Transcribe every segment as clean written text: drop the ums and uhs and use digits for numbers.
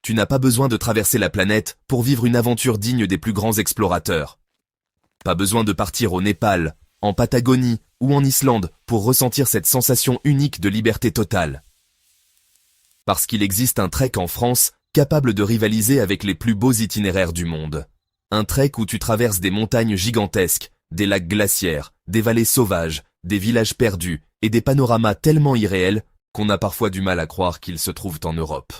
Tu n'as pas besoin de traverser la planète pour vivre une aventure digne des plus grands explorateurs. Pas besoin de partir au Népal, en Patagonie ou en Islande pour ressentir cette sensation unique de liberté totale. Parce qu'il existe un trek en France capable de rivaliser avec les plus beaux itinéraires du monde. Un trek où tu traverses des montagnes gigantesques, des lacs glaciaires, des vallées sauvages, des villages perdus et des panoramas tellement irréels qu'on a parfois du mal à croire qu'ils se trouvent en Europe.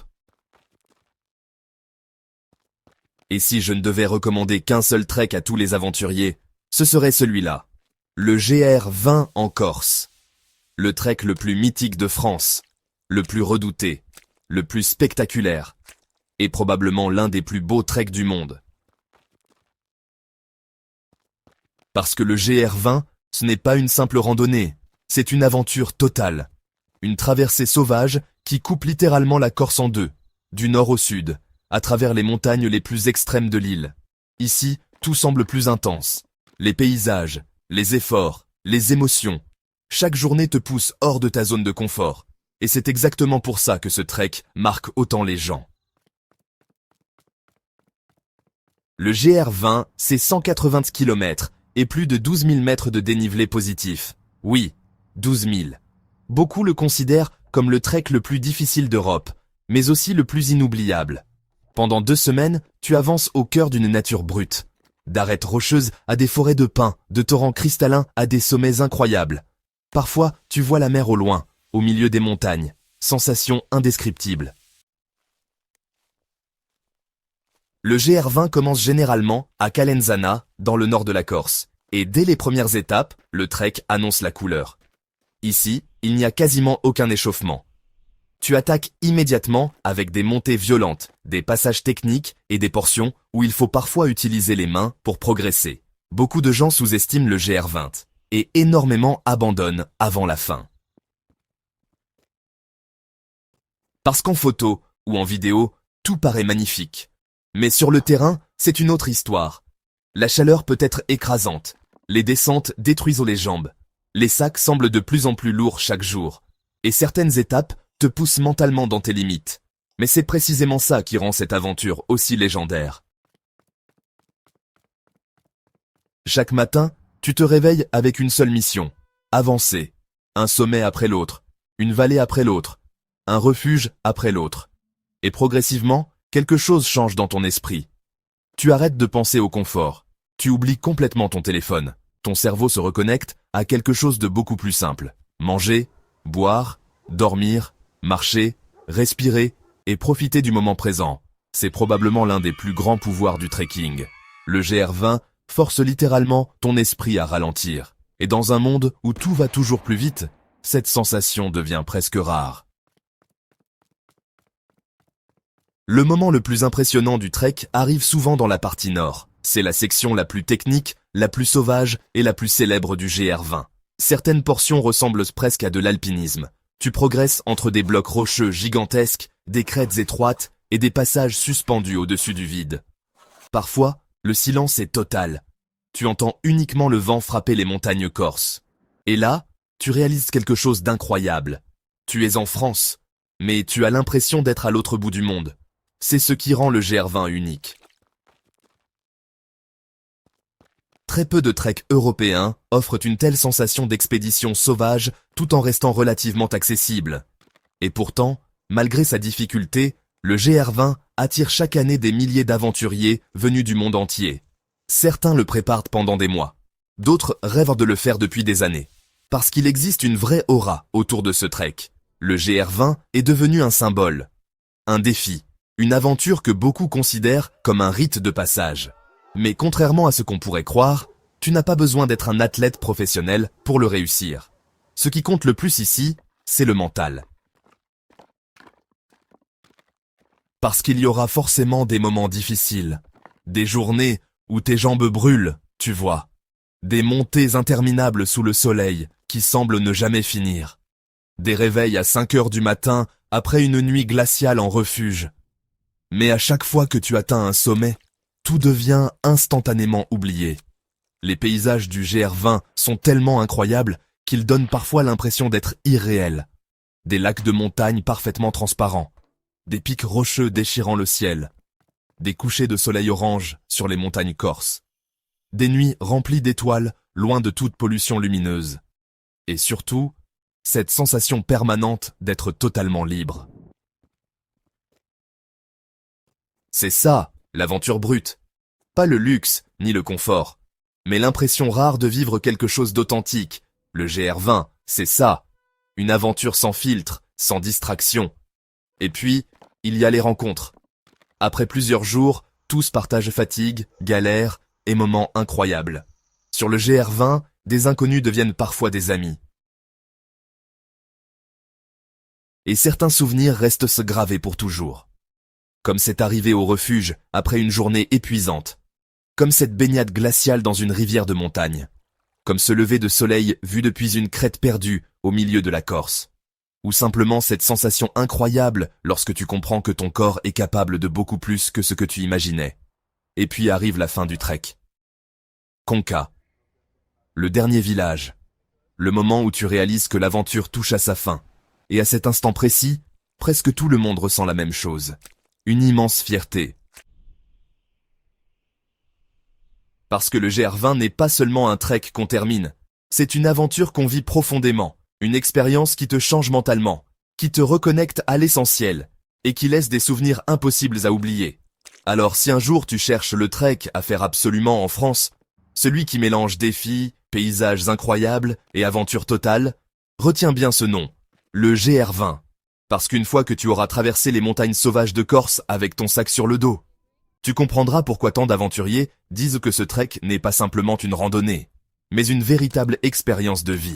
Et si je ne devais recommander qu'un seul trek à tous les aventuriers, ce serait celui-là, le GR20 en Corse. Le trek le plus mythique de France, le plus redouté, le plus spectaculaire, et probablement l'un des plus beaux treks du monde. Parce que le GR20, ce n'est pas une simple randonnée, c'est une aventure totale. Une traversée sauvage qui coupe littéralement la Corse en deux, du nord au sud, à travers les montagnes les plus extrêmes de l'île. Ici, tout semble plus intense. Les paysages, les efforts, les émotions. Chaque journée te pousse hors de ta zone de confort. Et c'est exactement pour ça que ce trek marque autant les gens. Le GR20, c'est 180 km et plus de 12 000 mètres de dénivelé positif. Oui, 12 000. Beaucoup le considèrent comme le trek le plus difficile d'Europe, mais aussi le plus inoubliable. Pendant 2 semaines, tu avances au cœur d'une nature brute. D'arêtes rocheuses à des forêts de pins, de torrents cristallins à des sommets incroyables. Parfois, tu vois la mer au loin, au milieu des montagnes. Sensation indescriptible. Le GR20 commence généralement à Calenzana, dans le nord de la Corse. Et dès les premières étapes, le trek annonce la couleur. Ici, il n'y a quasiment aucun échauffement. Tu attaques immédiatement avec des montées violentes, des passages techniques et des portions où il faut parfois utiliser les mains pour progresser. Beaucoup de gens sous-estiment le GR20 et énormément abandonnent avant la fin. Parce qu'en photo ou en vidéo, tout paraît magnifique. Mais sur le terrain, c'est une autre histoire. La chaleur peut être écrasante, les descentes détruisent les jambes, les sacs semblent de plus en plus lourds chaque jour, et certaines étapes te poussent mentalement dans tes limites. Mais c'est précisément ça qui rend cette aventure aussi légendaire. Chaque matin, tu te réveilles avec une seule mission, avancer. Un sommet après l'autre, une vallée après l'autre, un refuge après l'autre. Et progressivement, quelque chose change dans ton esprit. Tu arrêtes de penser au confort. Tu oublies complètement ton téléphone. Ton cerveau se reconnecte à quelque chose de beaucoup plus simple. Manger, boire, dormir, marcher, respirer et profiter du moment présent. C'est probablement l'un des plus grands pouvoirs du trekking. Le GR20 force littéralement ton esprit à ralentir. Et dans un monde où tout va toujours plus vite, cette sensation devient presque rare. Le moment le plus impressionnant du trek arrive souvent dans la partie nord. C'est la section la plus technique, la plus sauvage et la plus célèbre du GR20. Certaines portions ressemblent presque à de l'alpinisme. Tu progresses entre des blocs rocheux gigantesques, des crêtes étroites et des passages suspendus au-dessus du vide. Parfois, le silence est total. Tu entends uniquement le vent frapper les montagnes corses. Et là, tu réalises quelque chose d'incroyable. Tu es en France, mais tu as l'impression d'être à l'autre bout du monde. C'est ce qui rend le GR20 unique. Très peu de treks européens offrent une telle sensation d'expédition sauvage tout en restant relativement accessible. Et pourtant, malgré sa difficulté, le GR20 attire chaque année des milliers d'aventuriers venus du monde entier. Certains le préparent pendant des mois. D'autres rêvent de le faire depuis des années. Parce qu'il existe une vraie aura autour de ce trek. Le GR20 est devenu un symbole. Un défi. Une aventure que beaucoup considèrent comme un rite de passage. Mais contrairement à ce qu'on pourrait croire, tu n'as pas besoin d'être un athlète professionnel pour le réussir. Ce qui compte le plus ici, c'est le mental. Parce qu'il y aura forcément des moments difficiles. Des journées où tes jambes brûlent, tu vois. Des montées interminables sous le soleil qui semblent ne jamais finir. Des réveils à 5 heures du matin après une nuit glaciale en refuge. Mais à chaque fois que tu atteins un sommet, tout devient instantanément oublié. Les paysages du GR20 sont tellement incroyables qu'ils donnent parfois l'impression d'être irréels. Des lacs de montagne parfaitement transparents, des pics rocheux déchirant le ciel, des couchers de soleil orange sur les montagnes corses, des nuits remplies d'étoiles loin de toute pollution lumineuse, et surtout, cette sensation permanente d'être totalement libre. C'est ça, l'aventure brute. Pas le luxe, ni le confort, mais l'impression rare de vivre quelque chose d'authentique. Le GR20, c'est ça. Une aventure sans filtre, sans distraction. Et puis, il y a les rencontres. Après plusieurs jours, tous partagent fatigue, galères et moments incroyables. Sur le GR20, des inconnus deviennent parfois des amis. Et certains souvenirs restent se graver pour toujours. Comme cette arrivée au refuge après une journée épuisante. Comme cette baignade glaciale dans une rivière de montagne. Comme ce lever de soleil vu depuis une crête perdue au milieu de la Corse. Ou simplement cette sensation incroyable lorsque tu comprends que ton corps est capable de beaucoup plus que ce que tu imaginais. Et puis arrive la fin du trek. Konka. Le dernier village. Le moment où tu réalises que l'aventure touche à sa fin. Et à cet instant précis, presque tout le monde ressent la même chose. Une immense fierté. Parce que le GR20 n'est pas seulement un trek qu'on termine. C'est une aventure qu'on vit profondément. Une expérience qui te change mentalement. Qui te reconnecte à l'essentiel. Et qui laisse des souvenirs impossibles à oublier. Alors si un jour tu cherches le trek à faire absolument en France, celui qui mélange défis, paysages incroyables et aventure totale, retiens bien ce nom. Le GR20. Parce qu'une fois que tu auras traversé les montagnes sauvages de Corse avec ton sac sur le dos, tu comprendras pourquoi tant d'aventuriers disent que ce trek n'est pas simplement une randonnée, mais une véritable expérience de vie.